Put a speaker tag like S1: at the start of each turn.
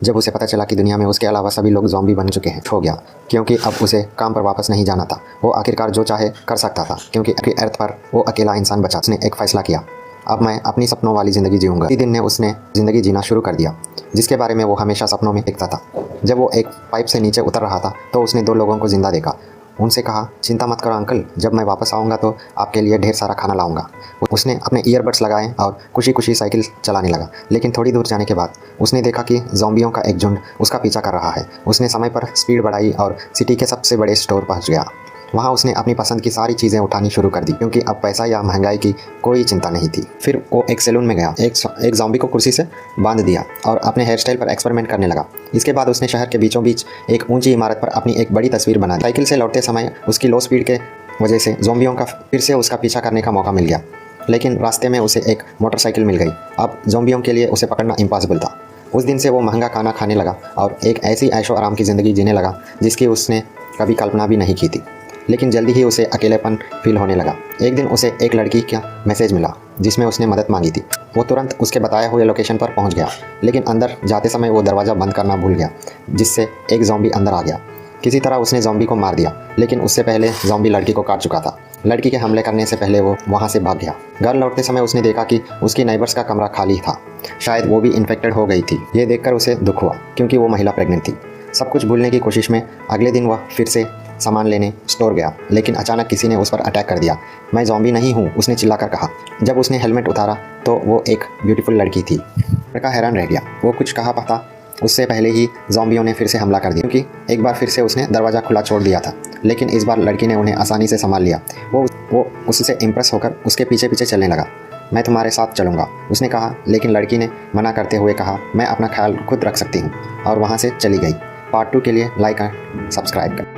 S1: जब उसे पता चला कि दुनिया में उसके अलावा सभी लोग ज़ॉम्बी बन चुके हैं, हो गया, क्योंकि अब उसे काम पर वापस नहीं जाना था। वो आखिरकार जो चाहे कर सकता था, क्योंकि अर्थ पर वो अकेला इंसान बचा। उसने एक फैसला किया, अब मैं अपनी सपनों वाली ज़िंदगी जीऊँगा। इसी दिन ने उसने ज़िंदगी जीना शुरू कर दिया, जिसके बारे में वो हमेशा सपनों में देखता था। जब वो एक पाइप से नीचे उतर रहा था तो उसने 2 लोगों को ज़िंदा देखा। उनसे कहा, चिंता मत करो अंकल, जब मैं वापस आऊँगा तो आपके लिए ढेर सारा खाना लाऊँगा। उसने अपने ईयरबड्स लगाए और खुशी खुशी साइकिल चलाने लगा। लेकिन थोड़ी दूर जाने के बाद उसने देखा कि ज़ॉम्बियों का एक झुंड उसका पीछा कर रहा है। उसने समय पर स्पीड बढ़ाई और सिटी के सबसे बड़े स्टोर पहुँच गया। वहाँ उसने अपनी पसंद की सारी चीज़ें उठानी शुरू कर दी, क्योंकि अब पैसा या महंगाई की कोई चिंता नहीं थी। फिर वो एक सैलून में गया, एक ज़ॉम्बी को कुर्सी से बांध दिया और अपने हेयर स्टाइल पर एक्सपेरिमेंट करने लगा। इसके बाद उसने शहर के बीचों बीच एक ऊंची इमारत पर अपनी एक बड़ी तस्वीर बना दी। साइकिल से लौटते समय उसकी लो स्पीड के वजह से ज़ॉम्बियों का फिर से उसका पीछा करने का मौका मिल गया, लेकिन रास्ते में उसे एक मोटरसाइकिल मिल गई। अब ज़ॉम्बियों के लिए उसे पकड़ना इम्पॉसिबल था। उस दिन से वो महंगा खाना खाने लगा और एक ऐसी ऐशो आराम की ज़िंदगी जीने लगा जिसकी उसने कभी कल्पना भी नहीं की थी। लेकिन जल्दी ही उसे अकेलेपन फील होने लगा। एक दिन उसे एक लड़की का मैसेज मिला जिसमें उसने मदद मांगी थी। वो तुरंत उसके बताए हुए लोकेशन पर पहुंच गया, लेकिन अंदर जाते समय वो दरवाज़ा बंद करना भूल गया, जिससे एक ज़ॉम्बी अंदर आ गया। किसी तरह उसने ज़ॉम्बी को मार दिया, लेकिन उससे पहले ज़ॉम्बी लड़की को काट चुका था। लड़की के हमले करने से पहले वो वहाँ से भाग गया। घर लौटते समय उसने देखा कि उसकी नाइबर्स का कमरा खाली था। शायद वो भी इन्फेक्टेड हो गई थी। ये देखकर उसे दुख हुआ, क्योंकि वो महिला प्रेग्नेंट थी। सब कुछ भूलने की कोशिश में अगले दिन वह फिर से सामान लेने स्टोर गया, लेकिन अचानक किसी ने उस पर अटैक कर दिया। मैं ज़ॉम्बी नहीं हूँ, उसने चिल्लाकर कहा। जब उसने हेलमेट उतारा तो वो एक ब्यूटीफुल लड़की थी। लड़का हैरान रह गया। वो कुछ कहा पता उससे पहले ही ज़ॉम्बियों ने फिर से हमला कर दिया, क्योंकि एक बार फिर से उसने दरवाज़ा खुला छोड़ दिया था। लेकिन इस बार लड़की ने उन्हें आसानी से संभाल लिया। वो उससे इम्प्रेस होकर उसके पीछे पीछे चलने लगा। मैं तुम्हारे साथ चलूँगा, उसने कहा, लेकिन लड़की ने मना करते हुए कहा, मैं अपना ख्याल खुद रख सकती हूँ, और वहाँ से चली गई। पार्ट 2 के लिए लाइक और सब्सक्राइब करें।